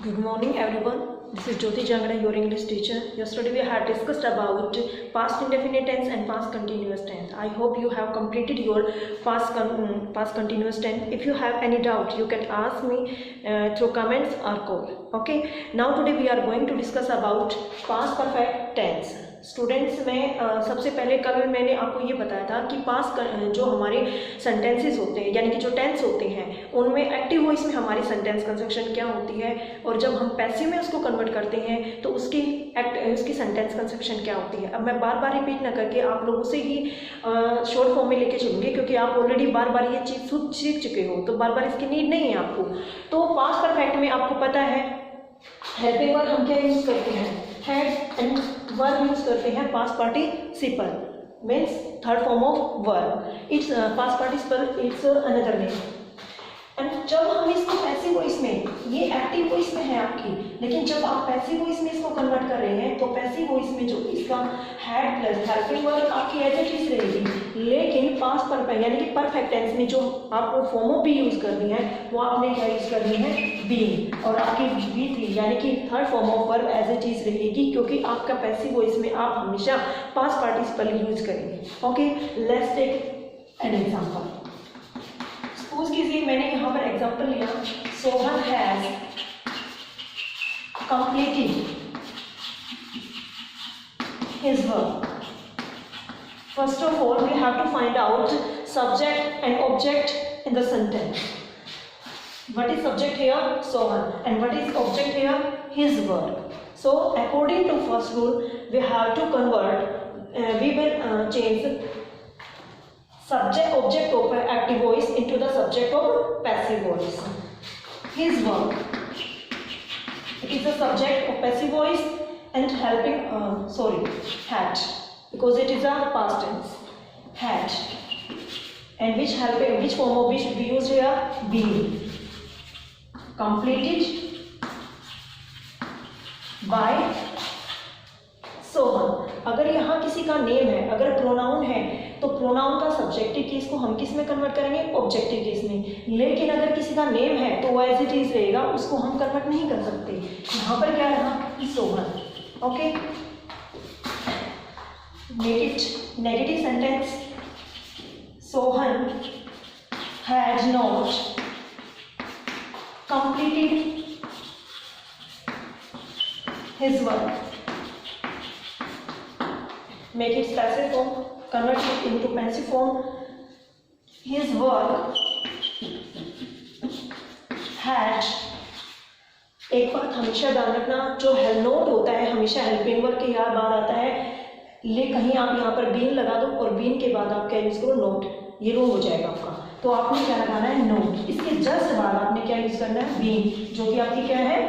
Good morning everyone. This is Jyoti Jangada, your English teacher. Yesterday we had discussed about past indefinite tense and past continuous tense. I hope you have completed your past continuous tense. If you have any doubt, you can ask me through comments or call. Okay. Now today we are going to discuss about past perfect tense. Students में सबसे पहले कल मैंने आपको ये बताया था कि पास्ट जो हमारे सेंटेंसेस होते हैं यानी कि जो टेंस होते हैं उनमें एक्टिव वॉइस में हमारी सेंटेंस कंस्ट्रक्शन क्या होती है और जब हम पैसिव में उसको कन्वर्ट करते हैं तो उसकी सेंटेंस कंस्ट्रक्शन क्या होती है। अब मैं बार बार रिपीट ना करके आप लोगों से ही शॉर्ट फॉर्म में लेके चलूँगी क्योंकि आप ऑलरेडी बार बार ये चीज़ सीख चुके हो, तो बार बार इसकी नीड नहीं है आपको। तो पास्ट परफेक्ट में आपको पता है हेल्पिंग वर्ब हम क्या यूज़ करते हैं, हैड एंड वर्ब यूज करते हैं past participle means third form of verb. Its past participle it's another name. And जब हम इसको पैसिव वॉइस में, ये एक्टिव वॉइस में है आपकी, लेकिन जब आप पैसिव वॉइस में इसको कन्वर्ट कर रहे हैं तो पैसिव वॉइस में जो इसका हैड प्लस हेल्पिंग वर्ब आपकी एज इट इज रहेगी, लेकिन पास्ट परफेक्ट यानी कि परफेक्ट टेंस में जो आपको फॉर्म ऑफ बी यूज करनी है वो आपने क्या यूज करनी है, बीइंग, और आपकी बी थी यानी कि third form of verb as it is रहेगी क्योंकि आपका पैसिव वॉइस में आप हमेशा पास्ट पार्टिसिपल यूज करेंगे। Okay, let's take an example. Suppose कीजिए मैंने यहाँ पर एग्जांपल लिया, Sohan has completed his work. First of all we have to find out subject and object in the sentence. What is subject here? Sohan. And what is object here? His work. So according to first rule, we have to convert. We will change subject object of active voice into the subject of passive voice. His work. It is the subject of passive voice and helping. Had, because it is a past tense. Had. And which form of which should be used here? Being. Completed by Sohan. अगर यहाँ किसी का name है, अगर pronoun है तो pronoun का subjective case को हम किस में कन्वर्ट करेंगे, ऑब्जेक्टिव केस में। लेकिन अगर किसी का नेम है तो वो एज इट इज रहेगा, उसको हम कन्वर्ट नहीं कर सकते। यहाँ पर क्या रहा, Sohan. Okay, negative sentence, Sohan has not completed his work. Make it passive form, convert it into passive form. His work had, एक बात हमेशा ध्यान रखना, जो नोट होता है हमेशा हेल्पिंग वर्ब के याद आता है, ले कहीं आप यहाँ पर बीन लगा दो और बीन के बाद आप क्या यूज करो, नोट, ये रो हो जाएगा आपका। तो आपने क्या लगाना है, नोट। इसके जस्ट बाद आपने क्या यूज करना है, बीन, जो कि आपकी क्या है,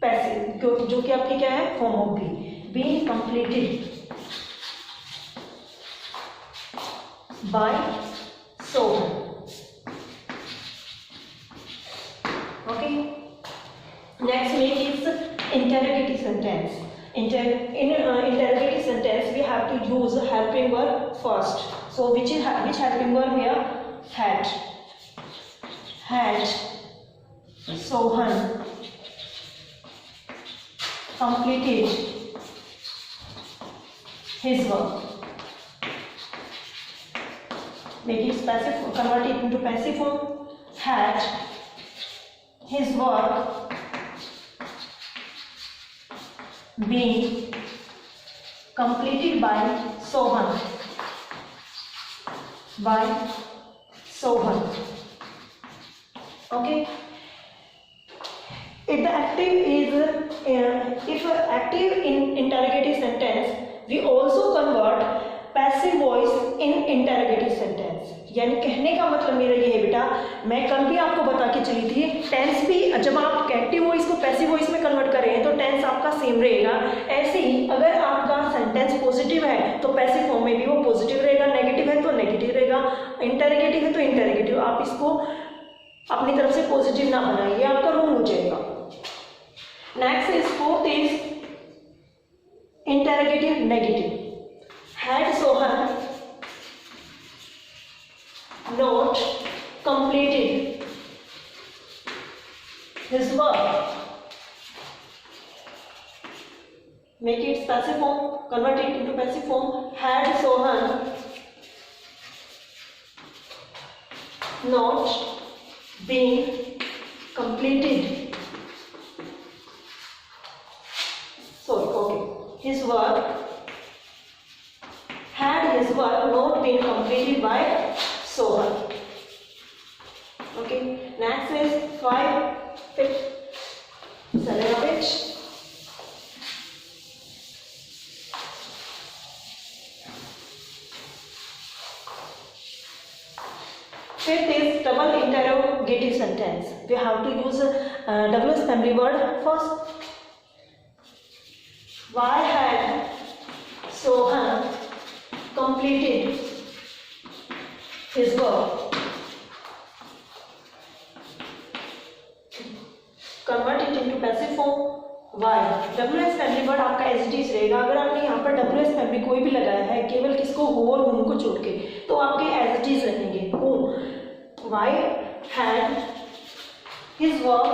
पैसिव, जो कि आपकी क्या है, form of be. Been completed by Sohan. Okay, next make is interrogative sentence. In interrogative sentence we have to use helping verb first. So which helping verb here? Had Sohan completed his work. Make it passive, convert it into passive form. Had his work being completed by Sohan. Okay. If active in interrogative sentence, we also convert passive voice in interrogative sentence. यानी कहने का मतलब मेरा ये है बेटा, मैं कल भी आपको बता के चली थी, टेंस भी जब आप एक्टिव वॉइस को पैसिव वॉइस में कन्वर्ट कर रहे हैं तो टेंस आपका सेम रहेगा। ऐसे ही अगर आपका सेंटेंस पॉजिटिव है तो पैसिव फॉर्म में भी वो पॉजिटिव रहेगा, नेगेटिव है तो नेगेटिव रहेगा, इंटरोगेटिव है तो इंटरोगेटिव। आप इसको अपनी तरफ से पॉजिटिव ना बनाइए, आपका रॉन्ग हो जाएगा। Next is fourth is interrogative negative. Had Sohan not completed his work, make it passive form, convert it into passive form. Had Sohan not been completed, his work not been completed by Sohan. Okay, next is 5 Selanovich. Fifth is double interrogative sentence. We have to use WS family word first. Why had Sohan completed his work? Convert it into passive form. Why? WS family word आपका as it is रहेगा. अगर आपने यहाँ पर WS family कोई भी लगाया है केवल किसको, हो और whom को छोड़ के, तो आपके एज इट इज रहेंगे. whom. Why had his work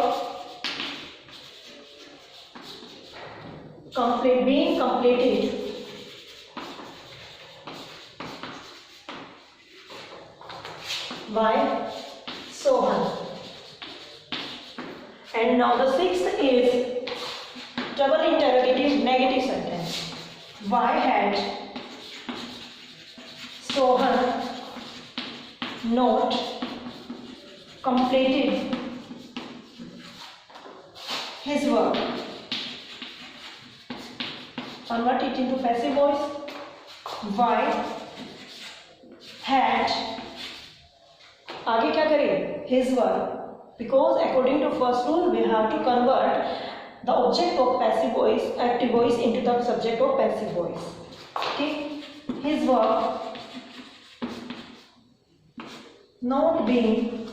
being completed by Sohan. And now the sixth is double interrogative negative sentence. Why had Sohan not completed his work? Convert it into passive voice. Why had, आगे क्या करें, his work, because according to first rule we have to convert the object of passive voice, active voice, into the subject of passive voice. Okay, his work not being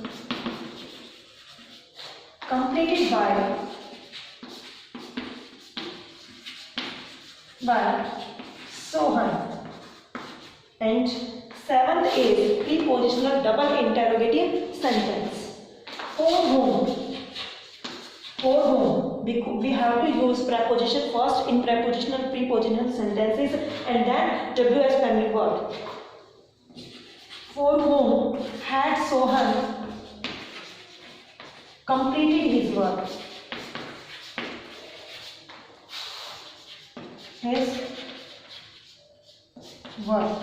completed by Sohan. And seventh is prepositional double interrogative sentence. For whom? For whom? We have to use preposition first in prepositional sentences and then WS family word. For whom had Sohan completed his work? His work.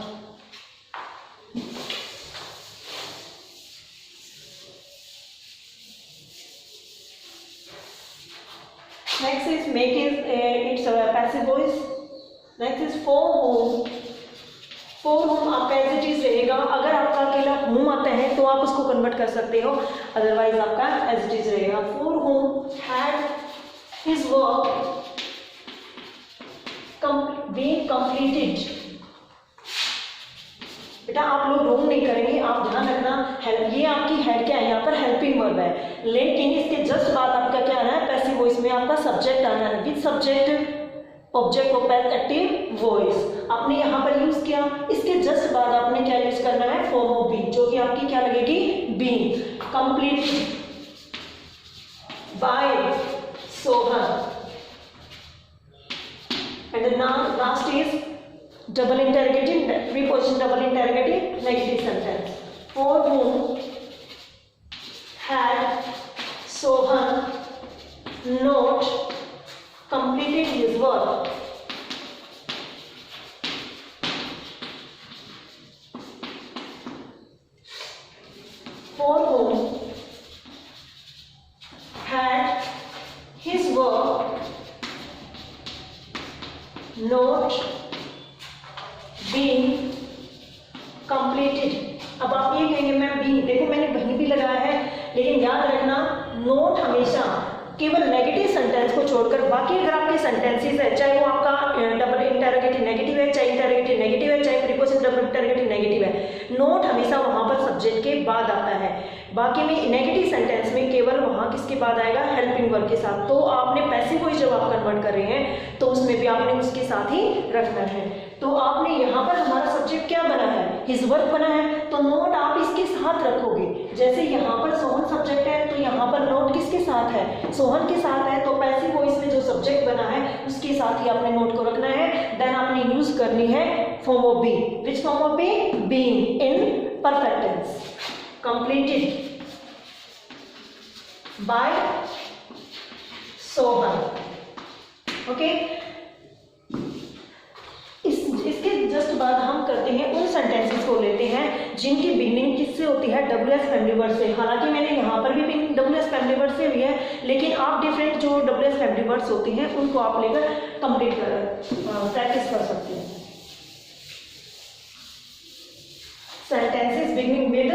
Next is make its passive voice. Next is for whom. For whom आपका as it is रहेगा. अगर आपका अकेला whom आता है तो आप उसको कन्वर्ट कर सकते हो, अदरवाइज आपका एज इट इज रहेगा. For whom had his work been completed. बेटा आप लोग रोंग नहीं करेंगे, आप ध्यान रखना. हेल्प, ये आपकी हेड क्या है, यहाँ पर हेल्पिंग वर्ब है, लेकिन इसके जस्ट बाद आपका क्या आना है, पैसिव वॉइस में आपका सब्जेक्ट आना है. With subject object of active voice आपने यहाँ पर यूज किया. इसके जस्ट बाद आपने क्या यूज करना है, फॉर्म ऑफ बीइंग, जो कि आपकी क्या लगेगी, being. Completed by Sohan. And the last is double interrogative, preposition double interrogative negative sentence. For whom had Sohan not completed his work? For whom had his work not been completed. अब आप ये कहेंगे ma'am B, देखो मैंने कहीं भी लगाया है, लेकिन याद रखना नोट हमेशा केवल नेगेटिव सेंटेंस को छोड़कर बाकी अगर आपके सेंटेंसेस है, चाहे वो आपका डबल इंटरोगेटिव नेगेटिव है, चाहे इंटरोगेटिव नेगेटिव है, चाहे प्रीपोजिशन डबल इंटरोगेटिव नेगेटिव है, नोट हमेशा वहां पर सब्जेक्ट के बाद आता है. बाकी में नेगेटिव सेंटेंस में केवल वहाँ किसके बाद आएगा, हेल्पिंग वर्ब के साथ। तो आपने पैसिव वॉइस जब आप कन्वर्ट कर रहे हैं तो उसमें भी आपने उसके साथ ही रखना है। तो आपने यहाँ पर हमारा सब्जेक्ट क्या बना है, हिज वर्क बना है, तो नोट आप इसके साथ रखोगे। जैसे यहाँ पर सोहन सब्जेक्ट है तो यहाँ पर नोट किसके साथ है, सोहन के साथ है, तो पैसिव वॉइस में जो सब्जेक्ट बना है उसके साथ ही आपने नोट को रखना है। देन आपने यूज करनी है form of be. Which form of be, being in perfect tense, completed by Sohan. Okay, इसके जस्ट बाद हम करते हैं उन सेंटेंसेस को लेते हैं जिनकी बिगनिंग किससे होती है, WS फैमिली वर्ड से। हालांकि मैंने यहाँ पर भी बिगनिंग WS फैमिली वर्ड से हुई है, लेकिन आप डिफरेंट जो WS फैमिली वर्ड्स होती हैं उनको आप लेकर कंप्लीट प्रैक्टिस कर सकते हैं। Sentences beginning with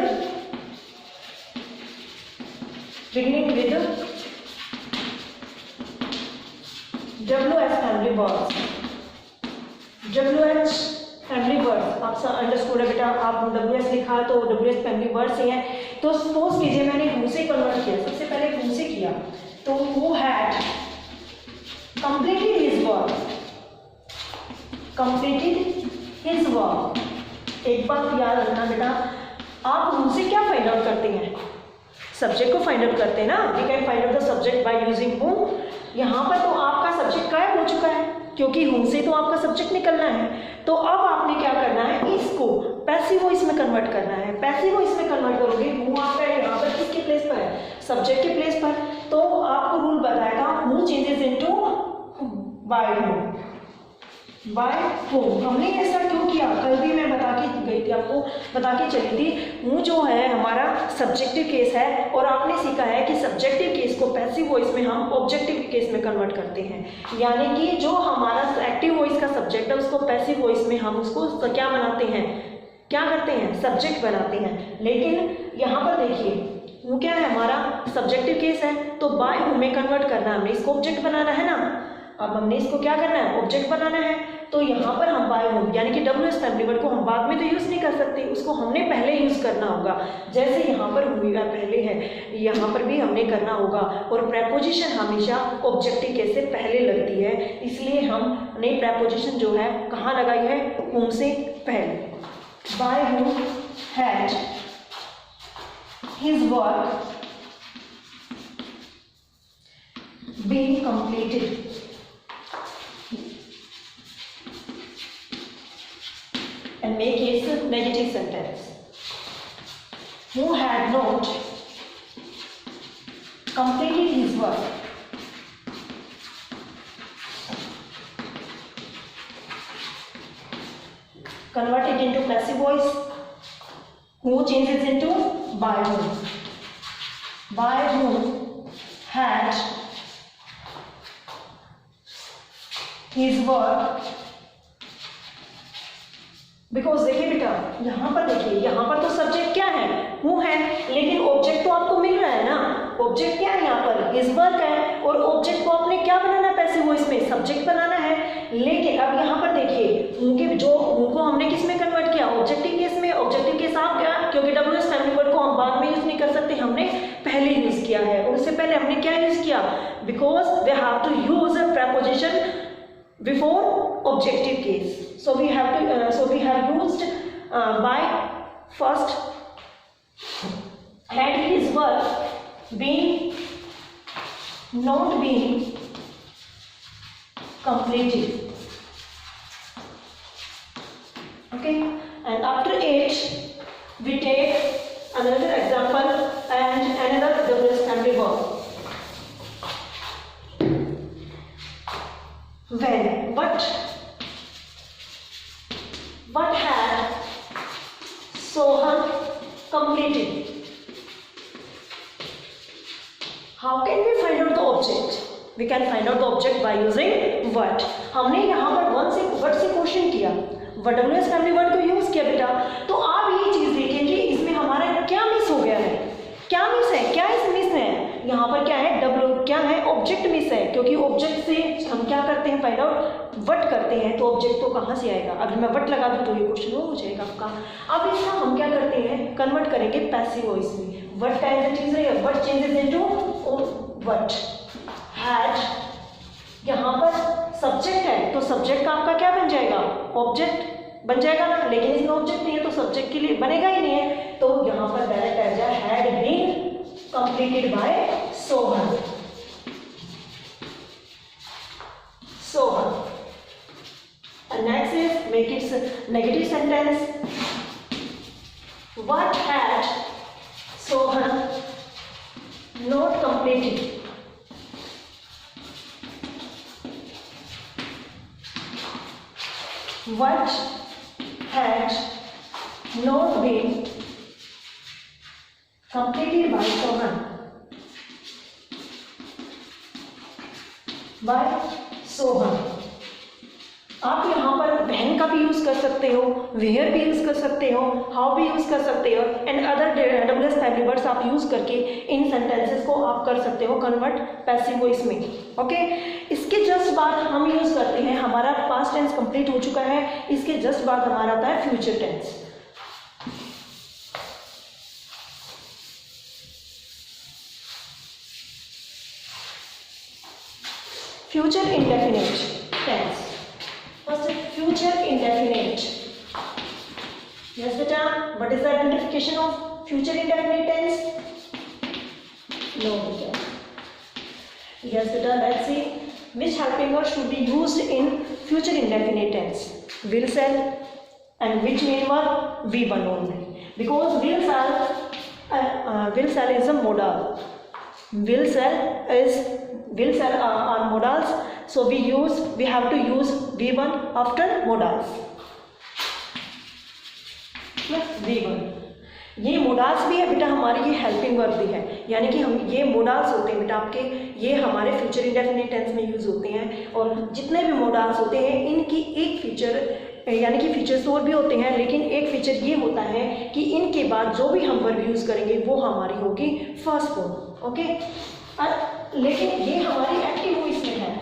WS family words. WH family words आप अंडरस्टूड है बेटा, आप WS लिखा तो WS फैमिली वर्ड्स ही है। तो सपोज कीजिए मैंने हु से कन्वर्ट किया, सबसे पहले हु से किया, तो who had completed his work. एक बात याद रखना बेटा, आप हु से क्या फाइंड आउट करते हैं, सब्जेक्ट को फाइंड आउट करते हैं ना। We can find out the subject by using who. यहाँ पर तो आपका सब्जेक्ट गायब हो चुका है क्योंकि हु से तो आपका सब्जेक्ट निकलना है। तो अब आपने क्या करना है, इसको पैसिव वॉइस में कन्वर्ट करना है। पैसिव वॉइस में कन्वर्ट करोगे, हु आपका यहाँ पर किसके प्लेस पर है, सब्जेक्ट के प्लेस पर। तो आपको रूल बताया था, who changes into bye home. हमने ऐसा क्यों किया, कल भी मैं बता के गई थी, आपको बता के चली थी। हूँ जो है हमारा सब्जेक्टिव केस है और आपने सीखा है कि सब्जेक्टिव केस को पैसिव वॉइस में हम ऑब्जेक्टिव केस में कन्वर्ट करते हैं। यानी कि जो हमारा एक्टिव वॉइस का सब्जेक्ट है उसको पैसिव वॉइस में हम उसको क्या बनाते हैं, क्या करते हैं, सब्जेक्ट बनाते हैं। लेकिन यहाँ पर देखिए वो क्या है, हमारा सब्जेक्टिव केस है, तो बाय हूँ में कन्वर्ट करना है, हमने इसको ऑब्जेक्ट बनाना है ना। अब हमने इसको क्या करना है, ऑब्जेक्ट बनाना है। तो यहाँ पर हम बाय होम यानी कि WS फैमिली वर्ड को हम बाद में तो यूज़ नहीं कर सकते, उसको हमने पहले यूज़ करना होगा। जैसे यहाँ पर हुआ पहले है, यहाँ पर भी हमने करना होगा। और प्रेपोजिशन हमेशा ऑब्जेक्टिव केस से पहले लगती है, इसलिए हम नई प्रेपोजिशन जो है कहाँ लगाई है, होम से पहले। By whom had his work been completed. And make it a negative sentence. Who had not completed his work. Convert it into passive voice. Who changes into by whom. By whom had his work. Because देखिए बेटा, यहाँ पर देखिए, यहाँ पर तो subject क्या है, हु है, लेकिन ऑब्जेक्ट तो आपको मिल रहा है ना। ऑब्जेक्ट क्या है यहाँ पर, हिज वर्क है, और ऑब्जेक्ट को आपने क्या बनाना है, पैसिव वॉइस में सब्जेक्ट बनाना है। लेकिन अब यहाँ पर देखिए उनके जो उनको हमने किस में कन्वर्ट किया, ऑब्जेक्टिव केस में। ऑब्जेक्टिव केस आप क्या, क्योंकि WS फैमिली वर्ड को हम बाद में यूज नहीं कर सकते, हमने पहले यूज किया है। और उससे पहले हमने क्या यूज किया, because we have to use a preposition before objective case, so we have used by first had his work been not been completed. Okay, and after it we take another example and another WS family verb. When, what had Sohan completed? How can we find out the object? We can find out the object by using what. हमने यहाँ पर what से question किया, WS family word को use किया बेटा। तो आप ये चीज देखें कि इसमें हमारा क्या मिस हो गया है, क्या मिस है, क्या इस मिस है, यहाँ पर क्या है, क्या है, ऑब्जेक्ट मिस है। क्योंकि ऑब्जेक्ट से हम क्या करते हैं, फाइंड आउट वट करते हैं, तो ऑब्जेक्ट तो कहाँ से आएगा। अगर मैं वट लगा दूँ तो ये क्वेश्चन हो जाएगा आपका। अब इसका हम क्या करते हैं, कन्वर्ट करेंगे पैसिव वॉइस में। व्हाट टाइप की चीज है, what changes into what. Had, यहाँ पर सब्जेक्ट है तो सब्जेक्ट का आपका क्या बन जाएगा, ऑब्जेक्ट बन जाएगा ना, लेकिन इसमें ऑब्जेक्ट नहीं है तो सब्जेक्ट के लिए बनेगा ही नहीं है, तो यहाँ पर डायरेक्ट आ जाए had been completed by Sohan. Sohan. And next is make it negative sentence. What had Sohan not completed? What had not been completed by Sohan? By Sohan. आप यहाँ पर वहन का भी यूज कर सकते हो, वेयर भी यूज कर सकते हो, हाउ भी यूज कर सकते हो, and other WS family words आप यूज करके इन सेंटेंसेस को आप कर सकते हो कन्वर्ट पैसिव वॉइस में। ओके, इसके जस्ट बाद हम यूज करते हैं, हमारा पास्ट टेंस कंप्लीट हो चुका है, इसके जस्ट बाद हमारा आता है future tense. Future indefinite tense. First, future indefinite. Yes, beta. What is the identification of future indefinite tense? No, beta. Yes, beta. Let's see. Which helping word should be used in future indefinite tense? Will, shall, and which main verb? V1 only. Because will, shall is a modal. Will, shall are modals. So we have to use V1 after modals. V1 ये modals भी है बेटा, हमारे ये helping verb भी है, यानी कि हम ये मोडाल्स होते हैं बेटा आपके, ये हमारे फ्यूचर इंडेफिनिट टेंस में यूज होते हैं। और जितने भी मोडाल्स होते हैं इनकी एक फीचर, यानी कि फीचर्स और भी होते हैं, लेकिन एक फीचर ये होता है कि इनके बाद जो भी हम वर्ब यूज करेंगे वो हमारी होगी फर्स्ट फॉर्म। ओके, लेकिन ये हमारी एक्टिव वॉइस में है।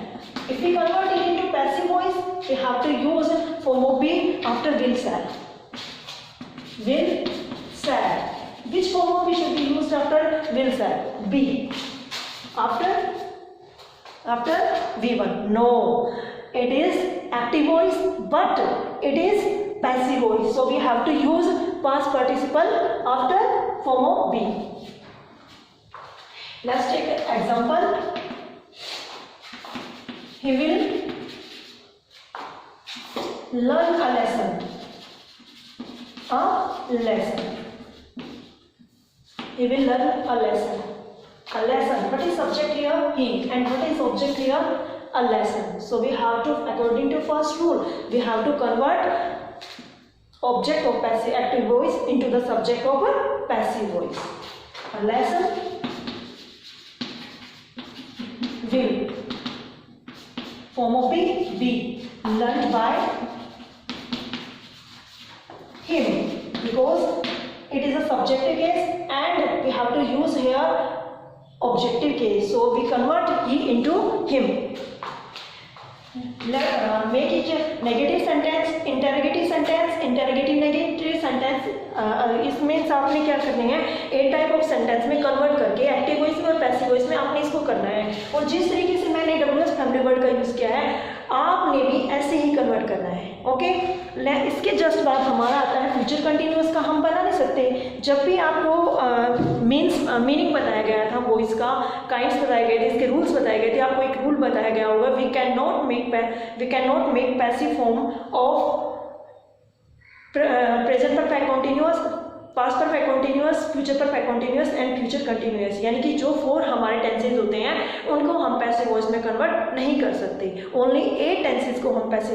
If we convert it into passive voice, we have to use form of be after will, shall. Will, shall. Which form of be should be used after will, shall? Be. After V1. No, it is active voice, but it is passive voice. So we have to use past participle after form of be. Let's take an example. He will learn a lesson. A lesson. He will learn a lesson. A lesson. What is subject here? He. And what is object here? A lesson. So we have to, according to first rule, we have to convert object of passive active voice into the subject of a passive voice. A lesson. Will. Form of be, learned by him, because it is a subjective case and we have to use here objective case, so we convert he into him. Make it negative sentence, interrogative sentence, interrogative negative sentence. इसमें आपने क्या करना है, ए type of sentence में convert करके active voice में और passive voice में आपने इसको करना है। और जिस तरीके से मैंने डब्ल्यूएस फैमिली वर्ड का यूज़ किया है, आपने भी ऐसे ही कन्वर्ट करना है। ओके, इसके जस्ट बाद हमारा आता है फ्यूचर कंटिन्यूअस का। हम बना नहीं सकते, जब भी आपको मीनिंग बताया गया था वॉइस का, काइंड्स बताए गए थे, इसके रूल्स बताए गए थे, आपको एक रूल बताया गया होगा, we can not make passive form of present perfect continuous, past perfect continuous, future perfect continuous and future continuous, यानी कि जो 4 हमारे टेंसेज होते हैं उनको हम पैसिव वॉइस में कन्वर्ट नहीं कर सकते। ओनली 8 टेंसेज को हम पैसिव